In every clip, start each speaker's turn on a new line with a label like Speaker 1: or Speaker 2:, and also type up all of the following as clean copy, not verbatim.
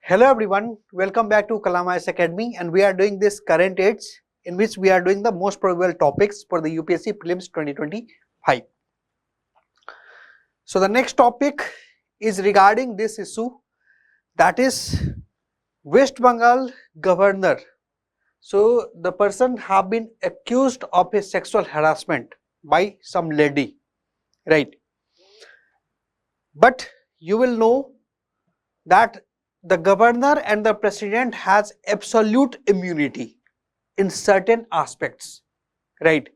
Speaker 1: Hello everyone, welcome back to Kalama Academy, and we are doing this current edge in which we are doing the most probable topics for the UPSC Prelims 2025. So the next topic is regarding this issue, that is West Bengal governor. So the person have been accused of a sexual harassment by some lady, right? But you will know that the governor and the president has absolute immunity in certain aspects, right?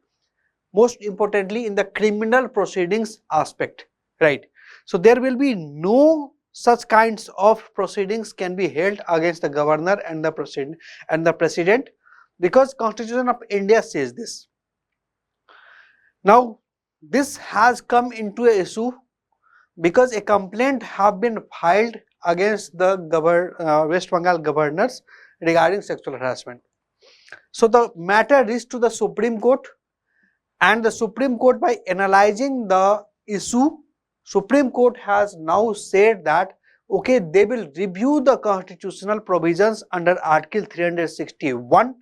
Speaker 1: Most importantly in the criminal proceedings aspect, right? So there will be no such kinds of proceedings can be held against the governor and the president because Constitution of India says this. Now this has come into an issue because a complaint have been filed against the West Bengal governors regarding sexual harassment. So the matter reached to the Supreme Court, and the Supreme Court, by analyzing the issue, Supreme Court has now said that okay, they will review the constitutional provisions under Article 361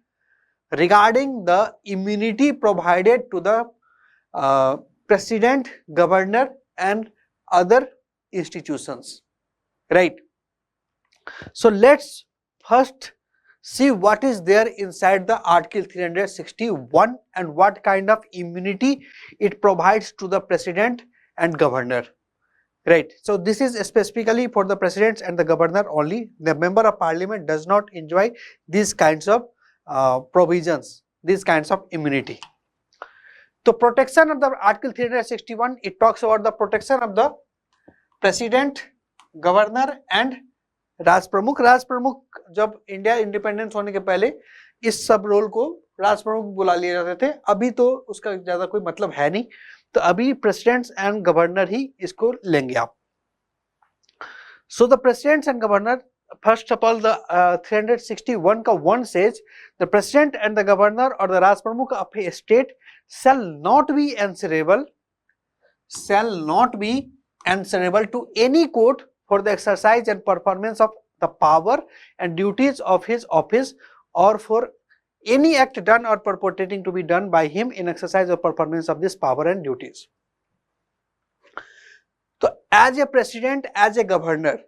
Speaker 1: regarding the immunity provided to the president, governor and other institutions, right? So let's first see what is there inside the Article 361 and what kind of immunity it provides to the president and governor, right? So this is specifically for the president and the governor only. The member of parliament does not enjoy these kinds of provisions, these kinds of immunity. The protection of the Article 361, it talks about the protection of the president, governor and राज प्रमुख जब India independence होने के पहले इस सब role को राज प्रमुख बुला लिए जाते थे, अभी तो उसका ज्यादा कोई मतलब है नहीं, तो अभी प्रेसिडेंट्स एंड गवर्नर ही इसको लेंगे आप. So the presidents and governor, first of all the 361 का 1 says the president and the governor or the raj pramukh of a state shall not be answerable to any court for the exercise and performance of the power and duties of his office or for any act done or purporting to be done by him in exercise or performance of this power and duties. So as a president, as a governor,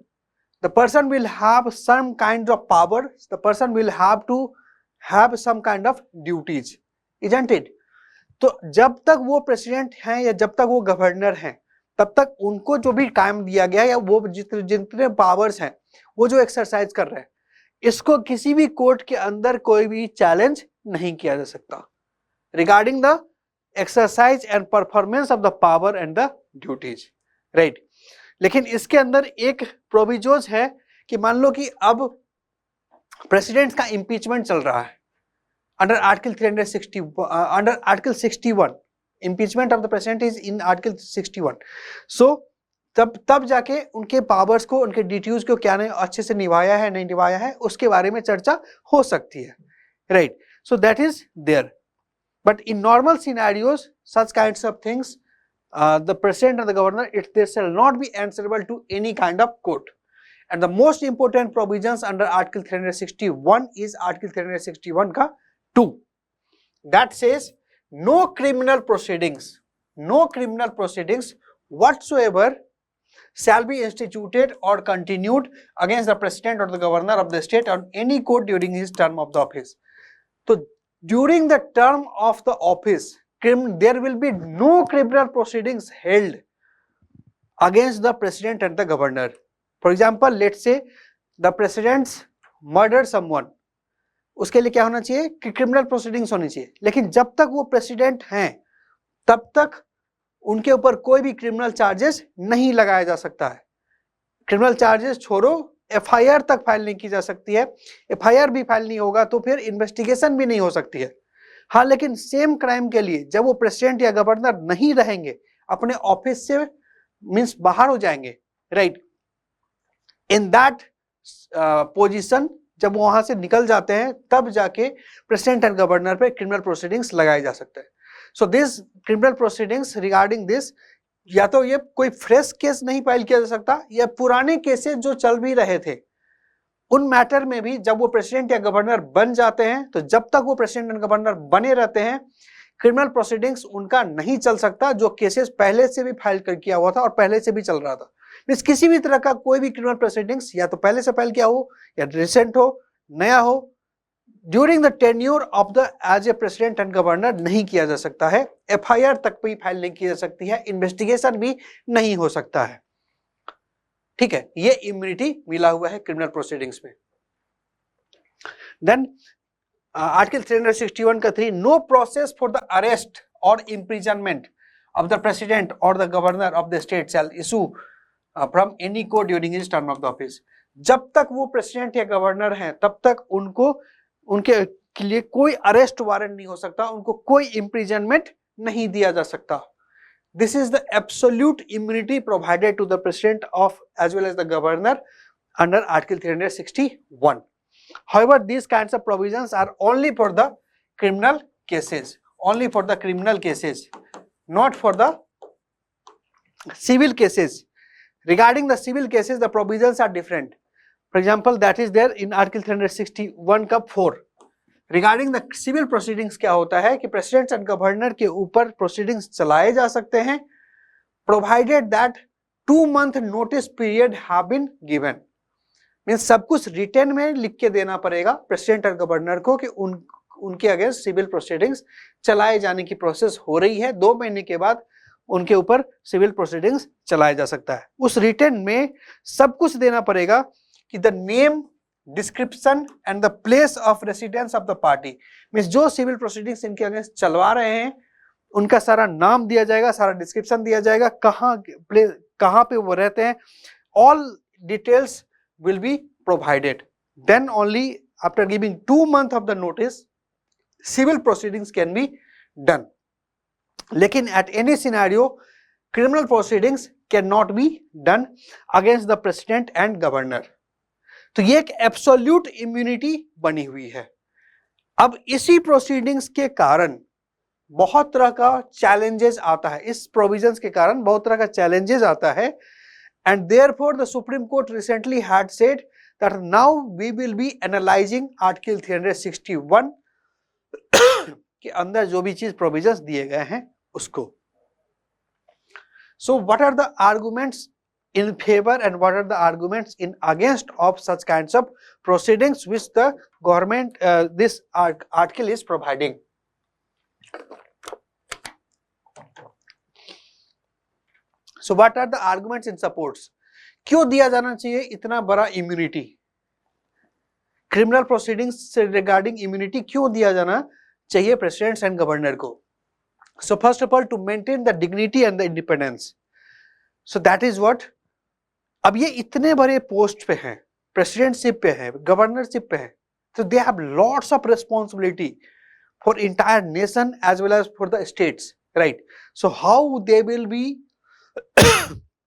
Speaker 1: the person will have some kind of power, the person will have to have some kind of duties, isn't it? तो जब तक वो president हैं या जब तक वो governor हैं, तब तक उनको जो भी काम दिया गया या वो जितने पावर्स हैं वो जो एक्सरसाइज कर रहे हैं, इसको किसी भी कोर्ट के अंदर कोई भी चैलेंज नहीं किया जा सकता regarding the exercise and performance of the power and the duties, right? लेकिन इसके अंदर एक प्रोविजोज है कि मान लो कि अब प्रेसिडेंट का इम्पीचमेंट चल रहा है under article 61. Impeachment of the president is in Article 61. So तब जाके उनके पावर्स को, उनके ड्यूटीज को क्या अच्छे से निभाया है नहीं निभाया है उसके बारे में चर्चा हो सकती है, right? So that is there. But in normal scenarios such kinds of things, the president and the governor, they shall not be answerable to any kind of court. And the most important provisions under Article 361 is Article 361 का 2, that says no criminal proceedings whatsoever shall be instituted or continued against the president or the governor of the state or any court during his term of the office. So during the term of the office, there will be no criminal proceedings held against the president and the governor. For example, let's say the president murdered someone, उसके लिए क्या होना चाहिए कि criminal proceedings होनी चाहिए, लेकिन जब तक वो प्रेसिडेंट हैं तब तक उनके ऊपर कोई भी क्रिमिनल चार्जेस नहीं लगाया जा सकता है. क्रिमिनल चार्जेस छोड़ो, एफआईआर तक फाइल नहीं की जा सकती है. एफआईआर भी फाइल नहीं होगा तो फिर इन्वेस्टिगेशन भी नहीं हो सकती है. हाँ, लेकिन सेम क्राइम के लिए जब वो प्रेसिडेंट या गवर्नर नहीं रहेंगे, अपने ऑफिस से मीन्स बाहर हो जाएंगे, राइट? इन दैट पोजिशन जब वहां से निकल जाते हैं तब जाके प्रेसिडेंट एंड गवर्नर पे क्रिमिनल प्रोसीडिंग्स लगाए जा सकते हैं. So this criminal proceedings regarding this, या तो ये कोई फ्रेश केस नहीं फाइल किया जा सकता या पुराने केसेस जो चल भी रहे थे उन मैटर में भी जब वो प्रेसिडेंट या गवर्नर बन जाते हैं तो जब तक वो प्रेसिडेंट एंड गवर्नर बने रहते हैं क्रिमिनल प्रोसीडिंग्स उनका नहीं चल सकता, जो केसेस पहले से भी फाइल कर किया हुआ था और पहले से भी चल रहा था। मींस किसी भी तरह का कोई भी क्रिमिनल प्रोसीडिंग्स या तो पहले से फाइल किया हो या रिसेंट हो, नया हो, during the tenure of the as a president and governor नहीं किया जा सकता है। एफआईआर तक भी फाइल नहीं की जा सकती है, इन्वेस्टिगेशन भी नहीं हो सकता है। ठीक है, ये इम्यूनिटी मिला हुआ है क्रिमिनल प्रोसीडिंग्स में। देन आर्टिकल 361 का 3, no process for the arrest और इम्प्रिजनमेंट ऑफ द प्रेसिडेंट और the governor of the state shall issue from any court during his term of the office. जब तक वो प्रेसिडेंट या गवर्नर हैं तब तक उनको उनके के लिए कोई अरेस्ट वारंट नहीं हो सकता, उनको कोई इम्प्रिजनमेंट नहीं दिया जा सकता। This is the absolute immunity provided to the president of as well as the governor under Article 361. However, these kinds of provisions are only for the criminal cases, only for the criminal cases, not for the civil cases. Regarding the civil cases, the provisions are different. For example, that is there in Article 361 का 4. Regarding the civil proceedings क्या होता है कि president and governor के ऊपर proceedings चलाए जा सकते हैं provided that 2 month notice period have been given. Means सब कुछ रिटर्न में लिख के देना पड़ेगा प्रेसिडेंट और गवर्नर को कि उनके अगेंस्ट सिविल प्रोसीडिंग्स चलाए जाने की प्रोसेस हो रही है, 2 महीने के बाद उनके ऊपर सिविल प्रोसीडिंग्स चलाया जा सकता है। उस रिटर्न में सब कुछ देना पड़ेगा कि the name, description and the place of residence of the party. Means जो सिविल प्रोसीडिंग्स इनके अगेंस्ट चलवा रहे हैं उनका सारा नाम दिया जाएगा, सारा डिस्क्रिप्शन दिया जाएगा, कहाँ पे वो रहते हैं, all details will be provided. Then only after giving 2 month of the notice civil proceedings can be done. लेकिन at any scenario criminal proceedings can not be done against the president and governor. तो ये एक absolute immunity बनी हुई है। अब इसी proceedings के कारण बहुत तरह का चैलेंजेस आता है, इस प्रोविजंस के कारण बहुत तरह का चैलेंजेस आता है, and therefore the supreme court recently had said that now we will be analysing article 361 के अंदर जो भी चीज प्रोविजंस दिए गए हैं उसको। So what are the arguments in favor and what are the arguments in against of such kinds of proceedings which the government this article is providing? So what are the arguments in supports? क्यों दिया जाना चाहिए इतना बड़ा immunity? criminal proceedings से regarding immunity क्यों दिया जाना चाहिए presidents and governor को? So first of all, to maintain the dignity and the independence. So that is what, अब ये इतने बड़े पोस्ट पे हैं, प्रेसिडेंटशिप पे है, गवर्नरशिप पे है, तो they have lots of responsibility for entire nation as well as for the states, right? So how they will be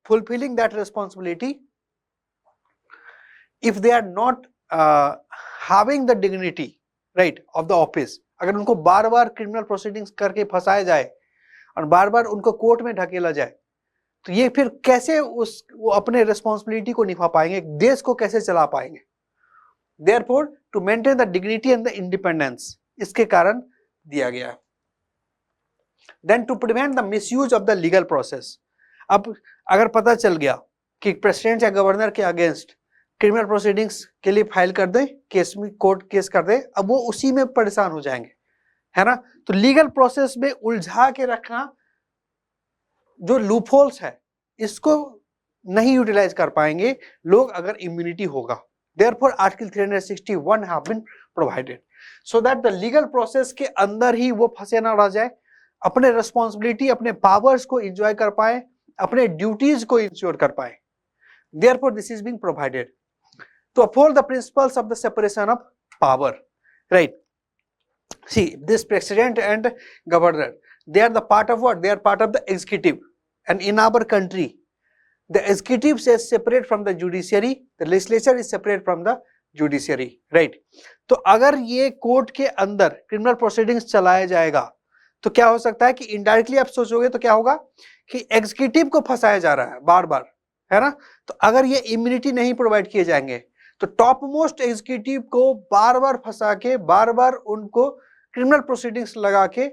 Speaker 1: fulfilling that responsibility if they are not having the dignity, right, of the office? अगर उनको बार बार criminal proceedings करके फंसाया जाए और बार बार उनको court में ढकेला जाए तो ये फिर कैसे वो अपने रिस्पॉन्सिबिलिटी को निभा पाएंगे, देश को कैसे चला पाएंगे? Therefore, to maintain the dignity and the independence, इसके कारण दिया गया। Then to prevent the misuse of the legal process, अब अगर पता चल गया कि प्रेसिडेंट या गवर्नर के अगेंस्ट क्रिमिनल प्रोसीडिंग्स के लिए फाइल कर दे, केस में कोर्ट केस कर दे, अब वो उसी में परेशान हो जाएंगे, है ना? तो लीगल प्रोसेस में उलझा के रखना, जो लूपहोल्स है इसको नहीं यूटिलाइज कर पाएंगे लोग अगर इम्यूनिटी होगा। Therefore, Article 361 have been provided so that the legal process के अंदर ही वो फंसे ना रह जाए, अपने रिस्पॉन्सिबिलिटी, अपने पावर्स को एंजॉय कर पाए, अपने ड्यूटीज को इंश्योर कर पाए। Therefore, this is being provided to uphold the principles of the separation of power, right? See, this president and governor, they are the part of what? They are part of the executive, and in our country the executive is separate from the judiciary, the legislature is separate from the judiciary, right? तो अगर ये court के अंदर criminal proceedings चलाया जाएगा तो क्या हो सकता है कि इनडायरेक्टली आप सोचोगे तो क्या होगा कि एग्जीक्यूटिव को फंसाया जा रहा है बार बार, है ना? तो अगर ये इम्यूनिटी नहीं प्रोवाइड किए जाएंगे तो टॉप मोस्ट एग्जीक्यूटिव को बार बार फंसा के, बार बार उनको क्रिमिनल प्रोसीडिंग्स लगा के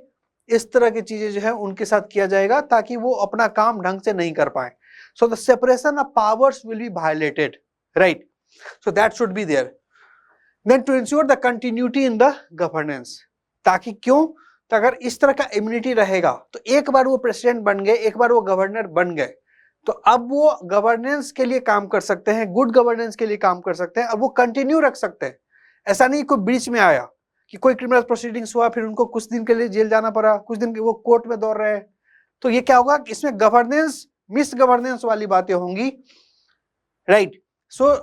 Speaker 1: इस तरह की चीजें जो है उनके साथ किया जाएगा ताकि वो अपना काम ढंग से नहीं कर पाए. So the separation of powers will be violated, right. So that should be there. Then to ensure the continuity in the governance, ताकि क्यों, तो अगर इस तरह का इम्यूनिटी रहेगा तो एक बार वो प्रेसिडेंट बन गए, एक बार वो गवर्नर बन गए, तो अब वो गवर्नेंस के लिए काम कर सकते हैं, गुड गवर्नेंस के लिए काम कर सकते हैं, अब वो कंटिन्यू रख सकते हैं. ऐसा नहीं कोई बीच में आया कि कोई क्रिमिनल प्रोसीडिंग्स हुआ फिर उनको कुछ दिन के लिए जेल जाना पड़ा, कुछ दिन वो कोर्ट में दौड़ रहे हैं, तो ये क्या होगा, इसमें गवर्नेंस, मिस गवर्नेंस वाली बातें होंगी, राइट. सो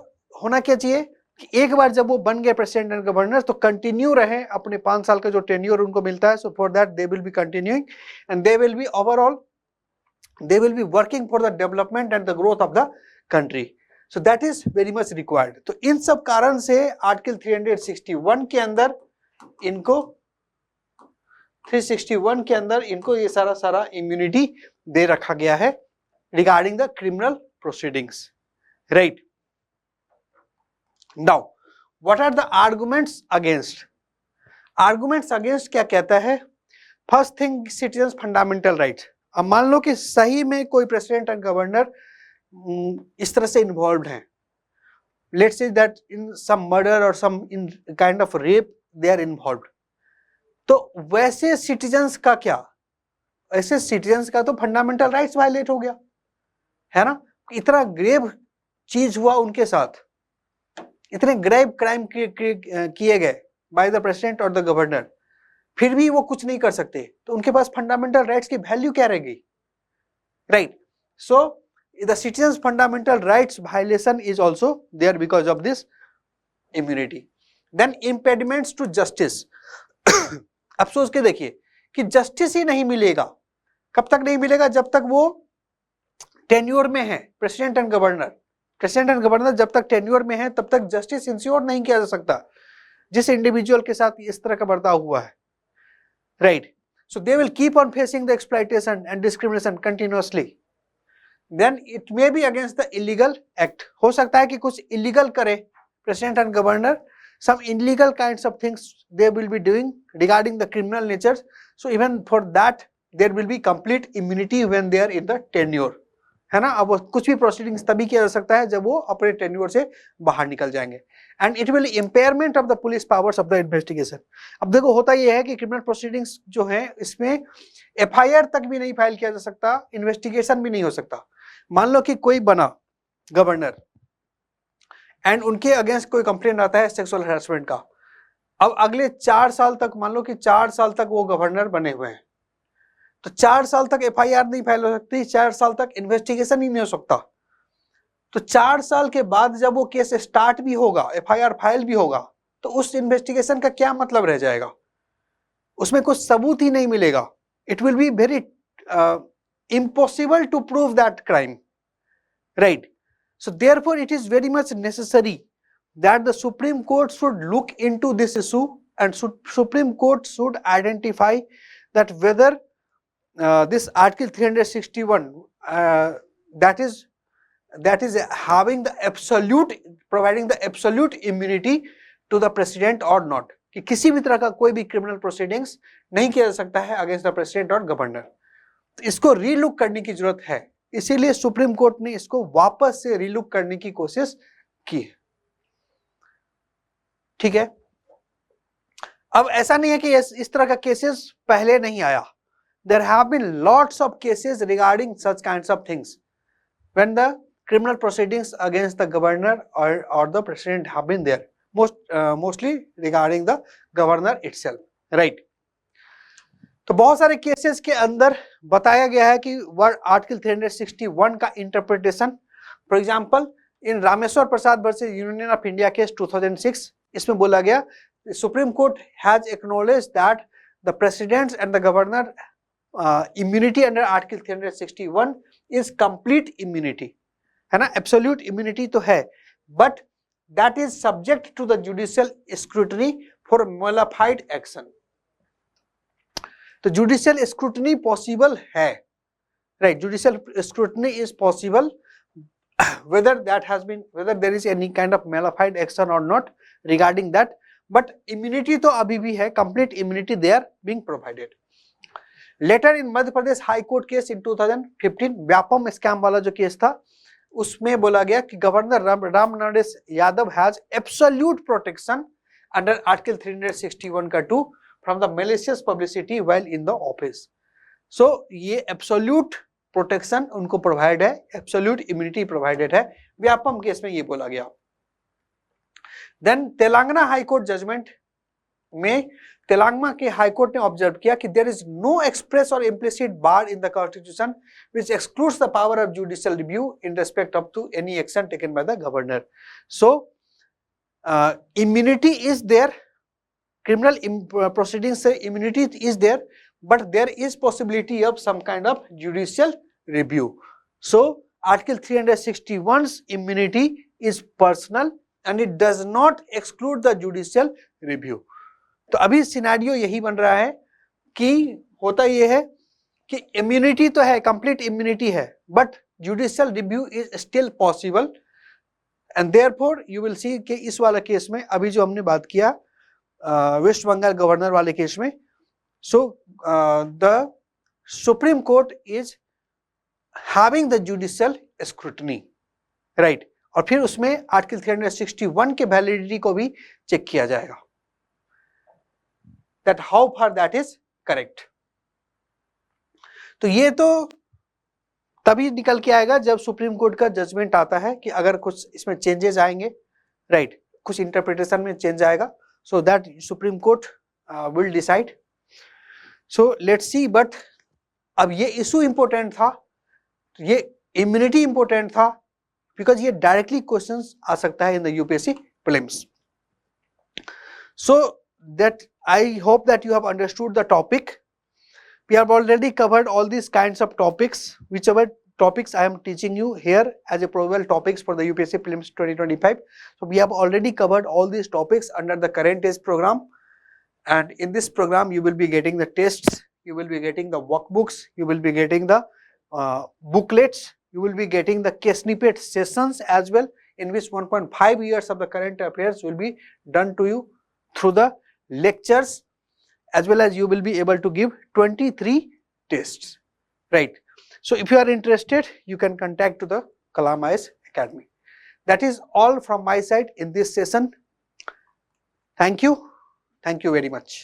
Speaker 1: होना क्या चाहिए कि एक बार जब वो बन गए प्रेसिडेंट एंड गवर्नर तो कंटिन्यू रहे अपने 5 साल का जो टेन्योर उनको मिलता है. So for that they will be continuing and they will B overall, they will be working for the development and the growth of the country. So that is very much required. तो इन सब कारण से article 361 के अंदर इनको 361 के अंदर इनको ये सारा इम्यूनिटी दे रखा गया है regarding the criminal proceedings, right. Now what are the arguments against. Arguments against क्या कहता है. First thing, citizens fundamental rights. अब मान लो कि सही में कोई प्रेसिडेंट एंड गवर्नर इस तरह से इन्वॉल्व हैं, let's say that in some murder और some in kind of rape they are involve, तो वैसे सिटीजन्स का क्या, ऐसे सिटीजन्स का तो फंडामेंटल राइट्स वायलेट हो गया है ना. इतना ग्रेव चीज हुआ उनके साथ, इतने ग्रेव क्राइम किए गए बाय द प्रेसिडेंट और द गवर्नर, फिर भी वो कुछ नहीं कर सकते, तो उनके पास फंडामेंटल राइट्स की वैल्यू क्या रहेगी, right. So the citizens fundamental rights violation is also there because of this immunity. Then impediments to justice. अब सोच के देखिए कि जस्टिस ही नहीं मिलेगा, कब तक नहीं मिलेगा, जब तक वो टेन्योर में है president and governor. President and governor जब तक टेन्योर में है तब तक जस्टिस इंश्योर नहीं किया जा सकता जिस इंडिविजुअल के साथ इस तरह का बर्ताव हुआ है, right. So they will keep on facing the exploitation and discrimination continuously. Then it may be against the illegal act. हो सकता है कि कुछ illegal करे president and governor, some illegal kinds of things they will be doing regarding the criminal nature. So even for that there will be complete immunity when they are in the tenure, है ना. अब कुछ भी proceedings तभी किया जा सकता है जब वो अपने टेन्योर से बाहर निकल जाएंगे. And it will impairment of the police powers of the investigation. अब देखो होता यह है कि क्रिमिनल प्रोसीडिंग्स जो है इसमें एफआईआर तक भी नहीं फाइल किया जा सकता, इन्वेस्टिगेशन भी नहीं हो सकता. मान लो कि कोई बना गवर्नर एंड उनके अगेंस्ट कोई कंप्लेंट आता है सेक्सुअल हैरेसमेंट का, अब अगले 4 साल तक, मान लो कि 4 साल तक वो गवर्नर बने हुए हैं, तो 4 साल तक एफआईआर नहीं फाइल हो सकती, 4 साल तक इन्वेस्टिगेशन ही नहीं हो सकता. तो 4 साल के बाद जब वो केस स्टार्ट भी होगा, एफआईआर फाइल भी होगा, तो उस इन्वेस्टिगेशन का क्या मतलब रह जाएगा, उसमें कुछ सबूत ही नहीं मिलेगा. It will be very impossible to prove that crime, right. So therefore it is very much necessary that the Supreme Court should look into this issue and Supreme Court should identify that whether this Article 361 that is having the absolute, providing the absolute immunity to the president or not, कि किसी भी तरह का कोई भी criminal proceedings नहीं किया जा सकता है अगेंस्ट द प्रेसिडेंट और गवर्नर. तो इसको रीलुक करने की जरूरत है, इसीलिए सुप्रीम कोर्ट ने इसको वापस से रीलुक करने की कोशिश की है, ठीक है. अब ऐसा नहीं है कि इस तरह का केसेस पहले नहीं आया. There have been lots of cases regarding such kinds of things when the criminal proceedings against the governor or the president have been there, mostly regarding the governor itself, right. तो बहुत सारे cases के अंदर बताया गया है कि word article 361 का interpretation, for example in Rameshwar Prasad versus Union of India case 2006, इसमें बोला गया Supreme Court has acknowledge that the president and the governor immunity under article 361 is complete immunity, है ना. एब्सोल्यूट इम्यूनिटी तो है, but that is subject to the judicial scrutiny for malafide action. तो judicial scrutiny possible है, right. Judicial scrutiny is possible whether there is any kind of malified action or not regarding that, but immunity तो अभी भी है, complete immunity they are being provided. Later in Madhya Pradesh High Court case in 2015 Vyapam scam वाला जो case था, उसमें बोला गया कि governor Ram Naresh Yadav has absolute protection under article 361 का 2 from the malicious publicity while in the office. So ये absolute protection उनको प्रोवाइड है, एब्सोल्यूट इम्यूनिटी प्रोवाइडेड है, व्यापम केस में ये बोला गया. Then Telangana high court judgement में तेलंगाना के हाई कोर्ट ने ऑब्जर्व किया कि देयर इज नो एक्सप्रेस और implicit bar in the constitution which excludes the power of judicial review in respect of to any action taken by the governor. So immunity is there, criminal proceedings से immunity is there, but there is possibility of some kind of judicial review. So article 361's immunity is personal and it does not exclude the judicial review. तो अभी scenario यही बन रहा है कि होता ये है कि इम्यूनिटी तो है, कंप्लीट इम्यूनिटी है, but judicial review is still possible. And therefore you will see कि इस वाला केस में अभी जो हमने बात किया वेस्ट बंगाल गवर्नर वाले केस में, so the supreme court is having the judicial scrutiny, right. और फिर उसमें आर्टिकल 361 के वैलिडिटी को भी चेक किया जाएगा, that how far that is correct. तो ये तो तभी निकल के आएगा जब सुप्रीम कोर्ट का जजमेंट आता है कि अगर कुछ इसमें चेंजेस आएंगे, राइट, कुछ इंटरप्रिटेशन में चेंज आएगा, so that supreme court will decide. So let's see. But अब ये इशू इंपॉर्टेंट था, ये इम्यूनिटी इंपॉर्टेंट था, बिकॉज ये डायरेक्टली क्वेश्चंस आ सकता है in the UPSC prelims. So that I hope that you have understood the topic. We have already covered all these kinds of topics, whichever topics I am teaching you here as a probable topics for the UPSC Prelims 2025. So we have already covered all these topics under the current test program, and in this program you will be getting the tests, you will be getting the workbooks, you will be getting the booklets, you will be getting the case snippet sessions as well, in which 1.5 years of the current affairs will be done to you through the lectures, as well as you will be able to give 23 tests, right. So if you are interested, you can contact to the Kalam IAS Academy. That is all from my side in this session. Thank you very much.